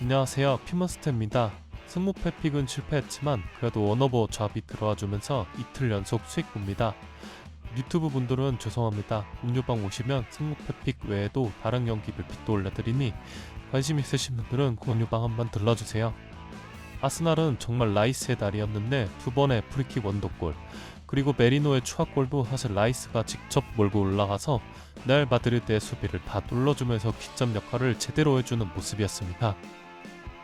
안녕하세요, 피머스터입니다. 승무패 픽은 실패했지만 그래도 원오버 잡이 들어와주면서 이틀 연속 수익봅니다. 유튜브 분들은 죄송합니다. 음료방 오시면 승무패 픽 외에도 다른 경기별 픽도 올려드리니 관심 있으신 분들은 음료방 한번 들러주세요. 아스날은 정말 라이스의 날이었는데 두 번의 프리킥 원더골, 그리고 메리노의 추가골도 사실 라이스가 직접 몰고 올라가서 레알 마드리드의 수비를 다 눌러주면서 깃점 역할을 제대로 해주는 모습이었습니다.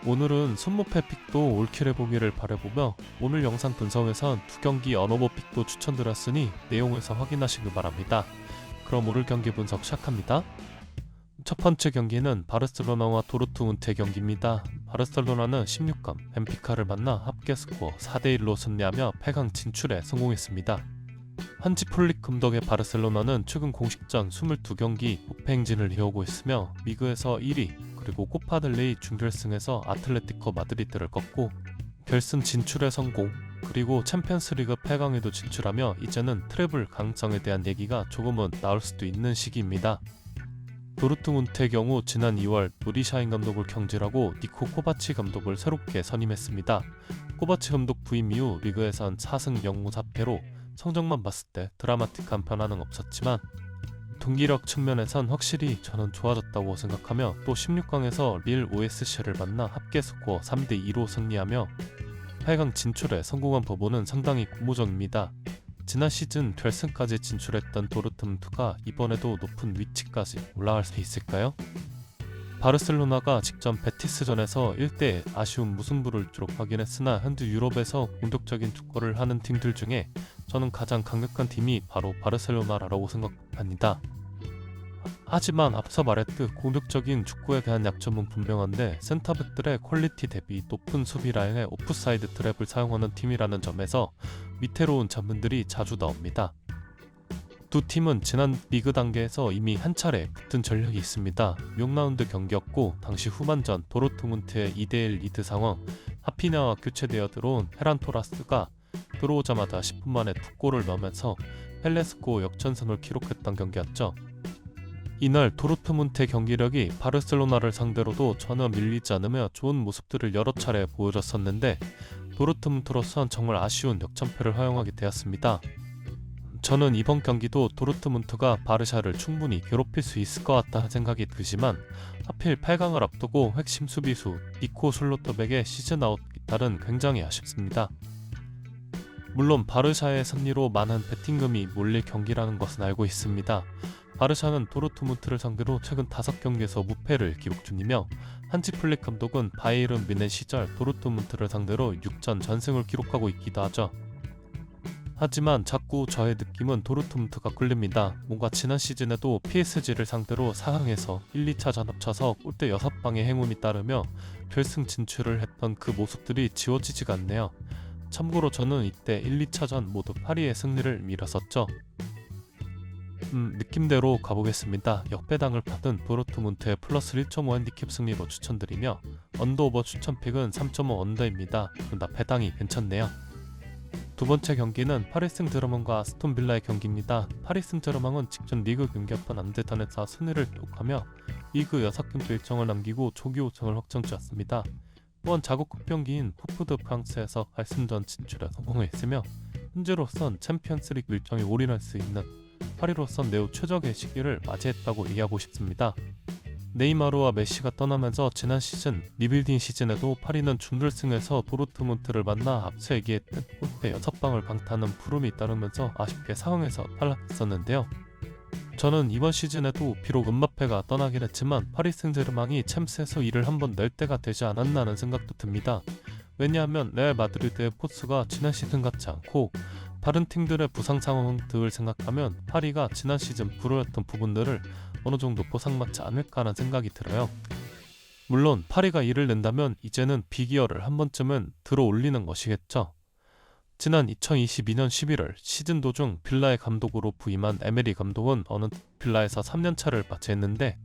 오늘은 손목패 픽도 올킬 해보기를 바라보며 오늘 영상 분석에선 두 경기 언어버 픽도 추천드렸으니 내용에서 확인하시길 바랍니다. 그럼 오늘 경기 분석 시작합니다. 첫 번째 경기는 바르셀로나와 도르트문트의 경기입니다. 바르셀로나는 16강 벤피카를 만나 합계 스코어 4대1로 승리하며 8강 진출에 성공했습니다. 한지 플릭 감독의 바르셀로나는 최근 공식전 22경기 무패 행진을 이어오고 있으며 리그에서 1위, 그리고 코파델레이 준결승에서 아틀레티코 마드리드를 꺾고 결승 진출에 성공, 그리고 챔피언스리그 8강에도 진출하며 이제는 트래블 가능성에 대한 얘기가 조금은 나올 수도 있는 시기입니다. 도르트문트의 경우 지난 2월 노리샤인 감독을 경질하고 니코 코바치 감독을 새롭게 선임했습니다. 코바치 감독 부임 이후 리그에선 4승 0무 4패로 성적만 봤을 때 드라마틱한 변화는 없었지만 동기력 측면에선 확실히 저는 좋아졌다고 생각하며 또 16강에서 릴 OSC를 만나 합계 스코어 3대2로 승리하며 8강 진출에 성공한 부분은 상당히 고무적입니다. 지난 시즌 결승까지 진출했던 도르트문트가 이번에도 높은 위치까지 올라갈 수 있을까요? 바르셀로나가 직전 베티스전에서 1대 아쉬운 무승부를 기록하긴 했으나 현재 유럽에서 공격적인 축구를 하는 팀들 중에 저는 가장 강력한 팀이 바로 바르셀로나라고 생각합니다. 하지만 앞서 말했듯 공격적인 축구에 대한 약점은 분명한데 센터백들의 퀄리티 대비 높은 수비 라인에 오프사이드 트랩을 사용하는 팀이라는 점에서 위태로운 장면들이 자주 나옵니다. 두 팀은 지난 리그 단계에서 이미 한 차례 붙은 전력이 있습니다. 6라운드 경기였고 당시 후반전 도르트문트의 2대1 리드 상황, 하피냐와 교체되어 들어온 페란 토라스가 들어오자마자 10분 만에 두 골을 넣으면서 헬레스코 역전승을 기록했던 경기였죠. 이날 도르트문트의 경기력이 바르셀로나를 상대로도 전혀 밀리지 않으며 좋은 모습들을 여러 차례 보여줬었는데 도르트문트로선 정말 아쉬운 역전패를 허용하게 되었습니다. 저는 이번 경기도 도르트문트가 바르샤를 충분히 괴롭힐 수 있을 것 같다 생각이 드지만 하필 8강을 앞두고 핵심 수비수 니코 슬로터백의 시즌 아웃 이탈은 굉장히 아쉽습니다. 물론 바르샤의 승리로 많은 베팅금이 몰릴 경기라는 것은 알고 있습니다. 바르샤는 도르트문트를 상대로 최근 5경기에서 무패를 기록 중이며 한지 플릭 감독은 바이에른 뮌헨 시절 도르트문트를 상대로 6전 전승을 기록하고 있기도 하죠. 하지만 자꾸 저의 느낌은 도르트문트가 끌립니다. 뭔가 지난 시즌에도 PSG를 상대로 4강에서 1, 2차전 합쳐서 골대 6방의 행운이 따르며 결승 진출을 했던 그 모습들이 지워지지가 않네요. 참고로 저는 이때 1, 2차전 모두 파리의 승리를 밀었었죠. 느낌대로 가보겠습니다. 역배당을 받은 도르트문트의 플러스 1.5 핸디캡 승리로 추천드리며 언더오버 추천픽은 3.5 언더입니다. 둘 다 배당이 괜찮네요. 두 번째 경기는 파리 생제르맹과 아스톤 빌라의 경기입니다. 파리 생제르맹은 직전 리그 경기였던 안데탄에서 승리를 기록하며 리그 6경기 일정을 남기고 조기 우승을 확정지었습니다. 또한 자국급 경기인 쿠프 드 프랑스에서 결승전 진출에 성공했으며 현재로선 챔피언스리그 일정에 올인할 수 있는 파리로선 매우 최적의 시기를 맞이했다고 얘기하고 싶습니다. 네이마르와 메시가 떠나면서 지난 시즌 리빌딩 시즌에도 파리는 준결승에서 도르트문트를 만나 앞서 얘기했던 골대 6방을 방타는 푸름이 따르면서 아쉽게 상황에서 탈락했었는데요. 저는 이번 시즌에도 비록 음바페가 떠나긴 했지만 파리 생제르맹이 챔스에서 이를 한번 낼 때가 되지 않았나 하는 생각도 듭니다. 왜냐하면 레알 마드리드의 포스가 지난 시즌 같지 않고 다른 팀들의 부상 상황들을 생각하면 파리가 지난 시즌 불허였던 부분들을 어느 정도 보상받지 않을까라는 생각이 들어요. 물론 파리가 이를 낸다면 이제는 빅이어를 한 번쯤은 들어 올리는 것이겠죠. 지난 2022년 11월 시즌 도중 빌라의 감독으로 부임한 에메리 감독은 어느 빌라에서 3년차를 마치했는데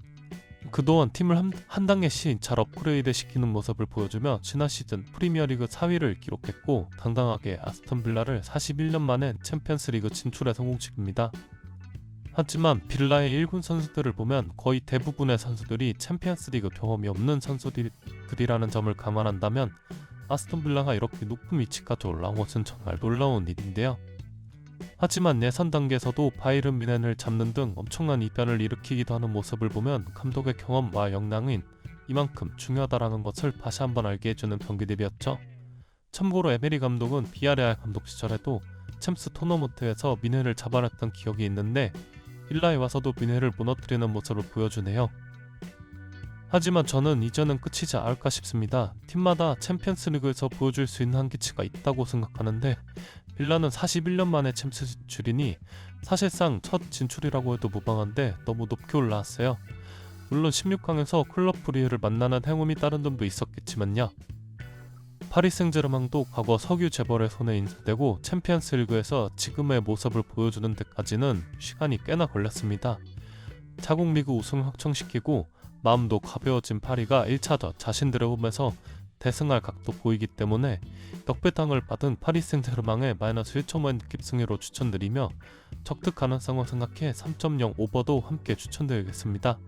그동안 팀을 한 단계씩 잘 업그레이드 시키는 모습을 보여주며 지난 시즌 프리미어리그 4위를 기록했고 당당하게 아스톤 빌라를 41년 만에 챔피언스리그 진출에 성공시킵니다. 하지만 빌라의 1군 선수들을 보면 거의 대부분의 선수들이 챔피언스리그 경험이 없는 선수들이라는 점을 감안한다면 아스톤 빌라가 이렇게 높은 위치까지 올라온 것은 정말 놀라운 일인데요. 하지만 예선 단계에서도 바이른 뮌헨을 잡는 등 엄청난 이변을 일으키기도 하는 모습을 보면 감독의 경험과 역량은 이만큼 중요하다라는 것을 다시 한번 알게 해주는 경기 대비였죠. 참고로 에메리 감독은 비아레알 감독 시절에도 챔스 토너먼트에서 뮌헨을 잡아냈던 기억이 있는데 빌라에 와서도 뮌헨을 무너뜨리는 모습을 보여주네요. 하지만 저는 이제는 끝이지 않을까 싶습니다. 팀마다 챔피언스리그에서 보여줄 수 있는 한계치가 있다고 생각하는데 빌라는 41년 만에 챔스 진출이니 사실상 첫 진출이라고 해도 무방한데 너무 높게 올라왔어요. 물론 16강에서 클럽 브리에를 만나는 행운이 따른 점도 있었겠지만요. 파리 생제르맹도 과거 석유 재벌의 손에 인수되고 챔피언스리그에서 지금의 모습을 보여주는 데까지는 시간이 꽤나 걸렸습니다. 자국 리그 우승을 확정시키고 마음도 가벼워진 파리가 1차전 자신들의 홈에서 대승할 각도 보이기 때문에 역배당을 받은 파리 생제르맹의 마이너스 1.5의 느낌 승리로 추천드리며 적득 가능성을 생각해 3.0 오버도 함께 추천드리겠습니다.